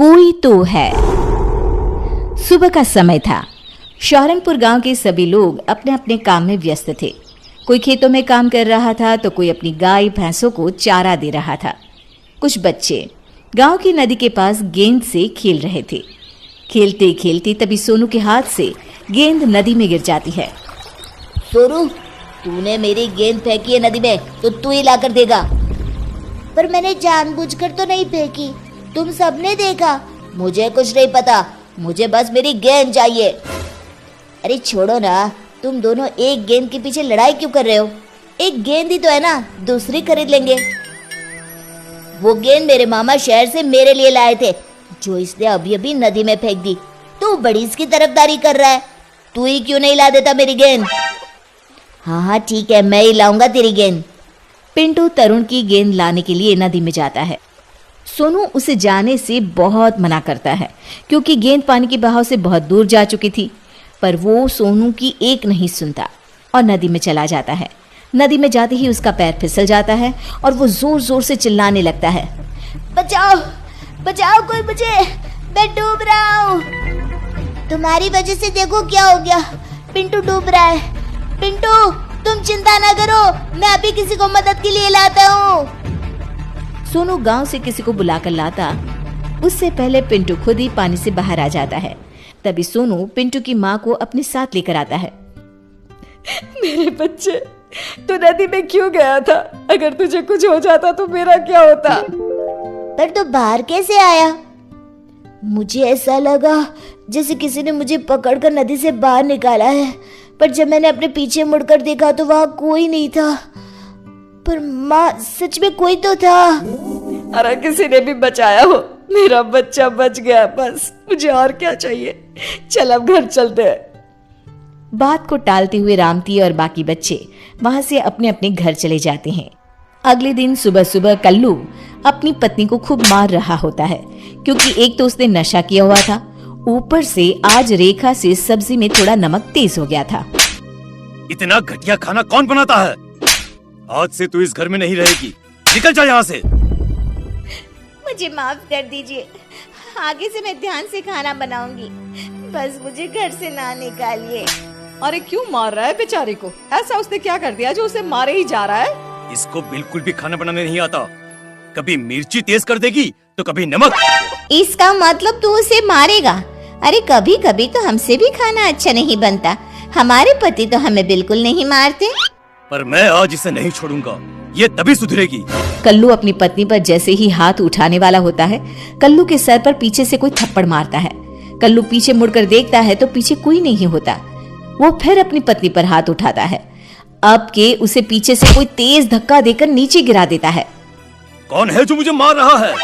कोई तो है। सुबह का समय था। शौरनपुर गांव के सभी लोग अपने अपने काम में व्यस्त थे। कोई खेतों में काम कर रहा था तो कोई अपनी गाय भैंसों को चारा दे रहा था। कुछ बच्चे गांव की नदी के पास गेंद से खेल रहे थे। खेलते खेलते तभी सोनू के हाथ से गेंद नदी में गिर जाती है। सोनू, तूने मेरी गेंद फेंकी है नदी में तो तू ही लाकर देगा। पर मैंने जानबूझकर तो नहीं फेंकी, तुम सबने देखा। मुझे कुछ नहीं पता, मुझे बस मेरी गेंद चाहिए। अरे छोड़ो ना, तुम दोनों एक गेंद के पीछे लड़ाई क्यों कर रहे हो? एक गेंद ही तो है ना, दूसरी खरीद लेंगे। वो गेंद मेरे मामा शहर से मेरे लिए लाए थे, जो इसने अभी अभी नदी में फेंक दी। तू बड़ी इसकी तरफदारी कर रहा है, तू ही क्यों नहीं ला देता मेरी गेंद? हाँ ठीक है, मैं ही लाऊंगा तेरी गेंद। पिंटू तरुण की गेंद लाने के लिए नदी में जाता है। सोनू उसे जाने से बहुत मना करता है क्योंकि गेंद पानी के बहाव से बहुत दूर जा चुकी थी, पर वो सोनू की एक नहीं सुनता और नदी में चला जाता है। नदी में जाते ही उसका पैर फिसल जाता है और वो जोर जोर से चिल्लाने लगता है, बचाओ बचाओ कोई मुझे, मैं डूब रहा हूँ। तुम्हारी वजह से देखो क्या हो गया, पिंटू डूब रहा है। पिंटू तुम चिंता ना करो, मैं अभी किसी को मदद के लिए लाता हूँ। सोनू गांव से किसी को बुलाकर लाता, उससे पहले पिंटू खुद ही पानी से बाहर आ जाता है। तभी सोनू पिंटू की माँ को अपने साथ लेकर आता है। मेरे बच्चे, तू नदी में क्यों गया था? अगर तुझे कुछ हो जाता तो मेरा क्या होता? पर तू बाहर कैसे आया? मुझे ऐसा लगा जैसे किसी ने मुझे पकड़कर नदी से बाहर निकाला है, पर जब मैंने अपने पीछे मुड़कर देखा तो वहाँ कोई नहीं था। पर माँ, सच में कोई तो था। अरे किसी ने भी बचाया हो, मेरा बच्चा बच गया, बस मुझे और क्या चाहिए। चल अब घर चलते हैं। बात को टालते हुए रामती और बाकी बच्चे वहां से अपने अपने घर चले जाते हैं। अगले दिन सुबह सुबह कल्लू अपनी पत्नी को खूब मार रहा होता है क्योंकि एक तो उसने नशा किया हुआ था, ऊपर से आज रेखा से सब्जी में थोड़ा नमक तेज हो गया था। इतना घटिया खाना कौन बनाता है? आज से तू इस घर में नहीं रहेगी, निकल जा यहाँ से। मुझे माफ कर दीजिए, आगे से मैं ध्यान से खाना बनाऊंगी, बस मुझे घर से ना निकालिए। अरे क्यों मार रहा है बेचारे को? ऐसा उसने क्या कर दिया जो उसे मारे ही जा रहा है? इसको बिल्कुल भी खाना बनाने नहीं आता, कभी मिर्ची तेज कर देगी तो कभी नमक। इसका मतलब तू उसे मारेगा? अरे कभी कभी तो हमसे भी खाना अच्छा नहीं बनता, हमारे पति तो हमें बिल्कुल नहीं मारते। पर मैं आज इसे नहीं छोड़ूंगा, ये तभी सुधरेगी। कल्लू अपनी पत्नी पर जैसे ही हाथ उठाने वाला होता है, कल्लू के सर पर पीछे से कोई थप्पड़ मारता है। कल्लू पीछे मुड़कर देखता है तो पीछे कोई नहीं होता। वो फिर अपनी पत्नी पर हाथ उठाता है। अब के उसे पीछे से कोई तेज धक्का देकर नीचे गिरा देता है। कौन है जो मुझे मार रहा है?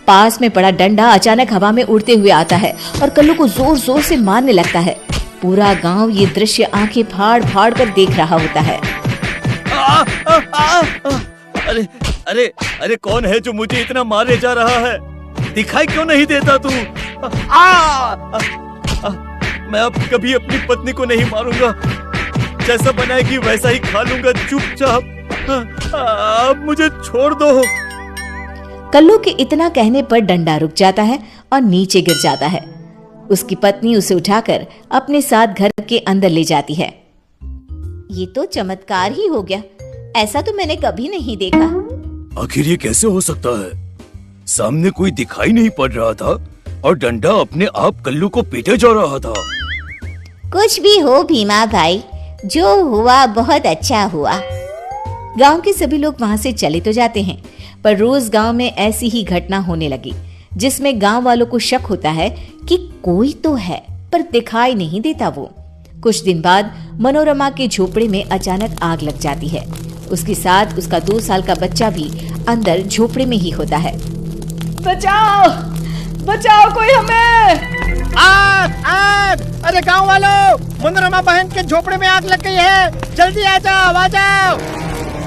पास में पड़ा डंडा अचानक हवा में उड़ते हुए आता है और कल्लू को जोर जोर से मारने लगता है। पूरा गांव ये दृश्य आंखें फाड़ फाड़ कर देख रहा होता है। अरे अरे अरे कौन है जो मुझे इतना मारे जा रहा है? दिखाई क्यों नहीं देता तू? मैं अब कभी अपनी पत्नी को नहीं मारूंगा, जैसा बनाएगी वैसा ही खा लूंगा चुपचाप। अब मुझे छोड़ दो। कल्लू के इतना कहने पर डंडा रुक जाता है और नीचे गिर जाता है। उसकी पत्नी उसे उठाकर अपने साथ घर के अंदर ले जाती है। ये तो चमत्कार ही हो गया, ऐसा तो मैंने कभी नहीं देखा। आखिर ये कैसे हो सकता है? सामने कोई दिखाई नहीं पड़ रहा था और डंडा अपने आप कल्लू को पीटे जा रहा था। कुछ भी हो भीमा भाई, जो हुआ बहुत अच्छा हुआ। गांव के सभी लोग वहां से चले तो जाते हैं, पर रोज गांव में ऐसी ही घटना होने लगी जिसमें गांव वालों को शक होता है कि कोई तो है पर दिखाई नहीं देता वो। कुछ दिन बाद मनोरमा के झोपड़े में अचानक आग लग जाती है। उसके साथ उसका 2 साल का बच्चा भी अंदर झोपड़े में ही होता है। बचाओ बचाओ कोई हमें! आग आग! अरे गांव वालों, मनोरमा बहन के झोपड़े में आग लग गई है, जल्दी आ जाओ आ जाओ।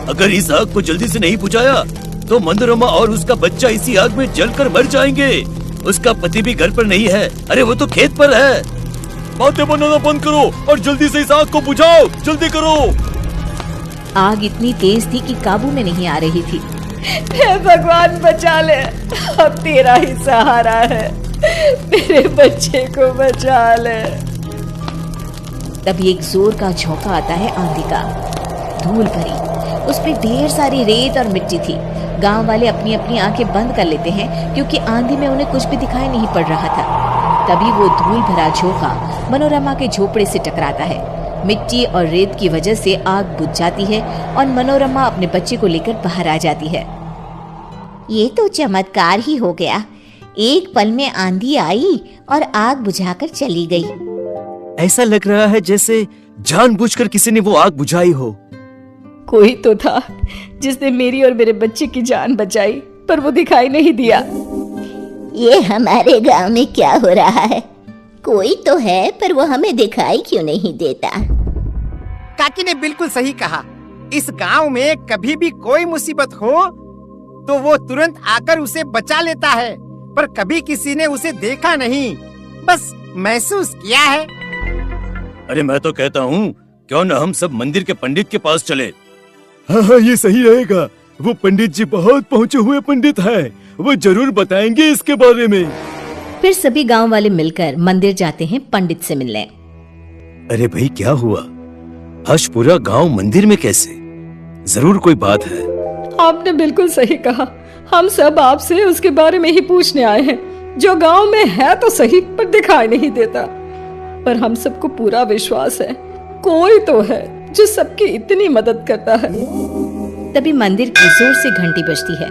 अगर इस आग को जल्दी से नहीं बुझाया तो मनोरमा और उसका बच्चा इसी आग में जलकर मर जाएंगे। उसका पति भी घर पर नहीं है, अरे वो तो खेत पर है। बातें बनाना बंद करो और जल्दी से इस आग को बुझाओ, जल्दी करो। आग इतनी तेज थी कि काबू में नहीं आ रही थी। हे भगवान बचा ले, अब तेरा ही सहारा है, मेरे बच्चे को बचा ले। तभी एक जोर का झोंका आता है आंधी का, धूल भरी, उस पे ढेर सारी रेत और मिट्टी थी। गांव वाले अपनी अपनी आंखें बंद कर लेते हैं क्योंकि आंधी में उन्हें कुछ भी दिखाई नहीं पड़ रहा था। तभी वो धूल भरा झोंका मनोरमा के झोपड़े से टकराता है। मिट्टी और रेत की वजह से आग बुझ जाती है और मनोरमा अपने बच्चे को लेकर बाहर आ जाती है। ये तो चमत्कार ही हो गया, एक पल में आंधी आई और आग बुझाकर चली गई। ऐसा लग रहा है जैसे जानबूझकर किसी ने वो आग बुझाई हो। कोई तो था जिसने मेरी और मेरे बच्चे की जान बचाई, पर वो दिखाई नहीं दिया। ये हमारे गांव में क्या हो रहा है? कोई तो है पर वो हमें दिखाई क्यों नहीं देता? काकी ने बिल्कुल सही कहा। इस गांव में कभी भी कोई मुसीबत हो तो वो तुरंत आकर उसे बचा लेता है, पर कभी किसी ने उसे देखा नहीं, बस महसूस किया है। अरे मैं तो कहता हूँ क्यों न हम सब मंदिर के पंडित के पास चले। हाँ, ये सही रहेगा। वो पंडित जी बहुत पहुँचे हुए पंडित हैं, वो जरूर बताएंगे इसके बारे में। फिर सभी गांव वाले मिलकर मंदिर जाते हैं पंडित से मिलने। अरे भाई क्या हुआ? आज पूरा गांव मंदिर में कैसे? जरूर कोई बात है। आपने बिल्कुल सही कहा, हम सब आपसे उसके बारे में ही पूछने आए हैं, जो गांव में है तो सही पर दिखाई नहीं देता। पर हम सबको पूरा विश्वास है कोई तो है जो सबकी इतनी मदद करता है। तभी मंदिर की जोर से घंटी बजती है।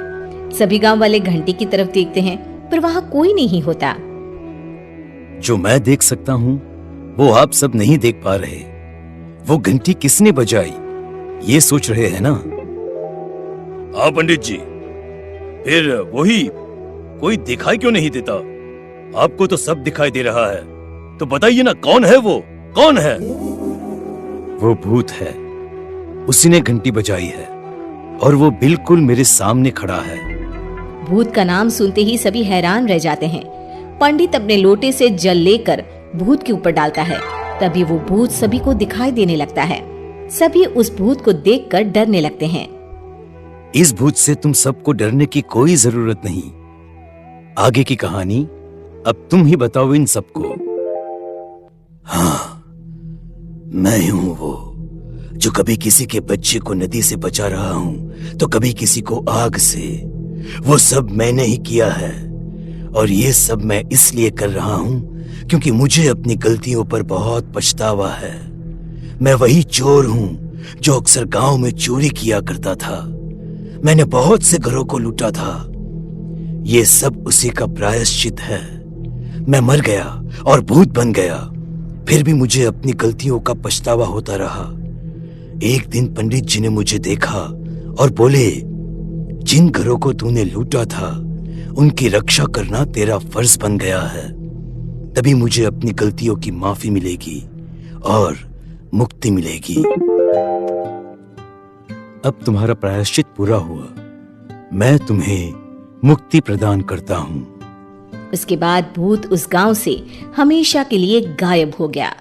सभी गांव वाले घंटी की तरफ देखते हैं पर वहां कोई नहीं होता। जो मैं देख सकता हूँ वो आप सब नहीं देख पा रहे। वो घंटी किसने बजाई ये सोच रहे हैं ना? हाँ पंडित जी, फिर वही कोई दिखाई क्यों नहीं देता? आपको तो सब दिखाई दे रहा है, तो बताइए ना कौन है वो? कौन है? वो भूत है, उसी ने घंटी बजाई है और वो बिल्कुल मेरे सामने खड़ा है। भूत का नाम सुनते ही सभी हैरान रह जाते हैं। पंडित अपने लोटे से जल लेकर भूत के ऊपर डालता है। तभी वो भूत सभी को दिखाई देने लगता है। सभी उस भूत को देखकर डरने लगते हैं। इस भूत से तुम सबको डरने की कोई जरूरत नहीं। आगे की कहानी अब तुम ही बताओ इन सबको। हाँ, मैं हूं वो जो कभी किसी के बच्चे को नदी से बचा रहा हूं तो कभी किसी को आग से। वो सब मैंने ही किया है और ये सब मैं इसलिए कर रहा हूं क्योंकि मुझे अपनी गलतियों पर बहुत पछतावा है। मैं वही चोर हूं जो अक्सर गांव में चोरी किया करता था। मैंने बहुत से घरों को लूटा था। ये सब उसी का प्रायश्चित है। मैं मर गया और भूत बन गया, फिर भी मुझे अपनी गलतियों का पछतावा होता रहा। एक दिन पंडित जी ने मुझे देखा और बोले, जिन घरों को तूने लूटा था उनकी रक्षा करना तेरा फर्ज बन गया है। तभी मुझे अपनी गलतियों की माफी मिलेगी और मुक्ति मिलेगी। अब तुम्हारा प्रायश्चित पूरा हुआ, मैं तुम्हें मुक्ति प्रदान करता हूँ। उसके बाद भूत उस गांव से हमेशा के लिए गायब हो गया।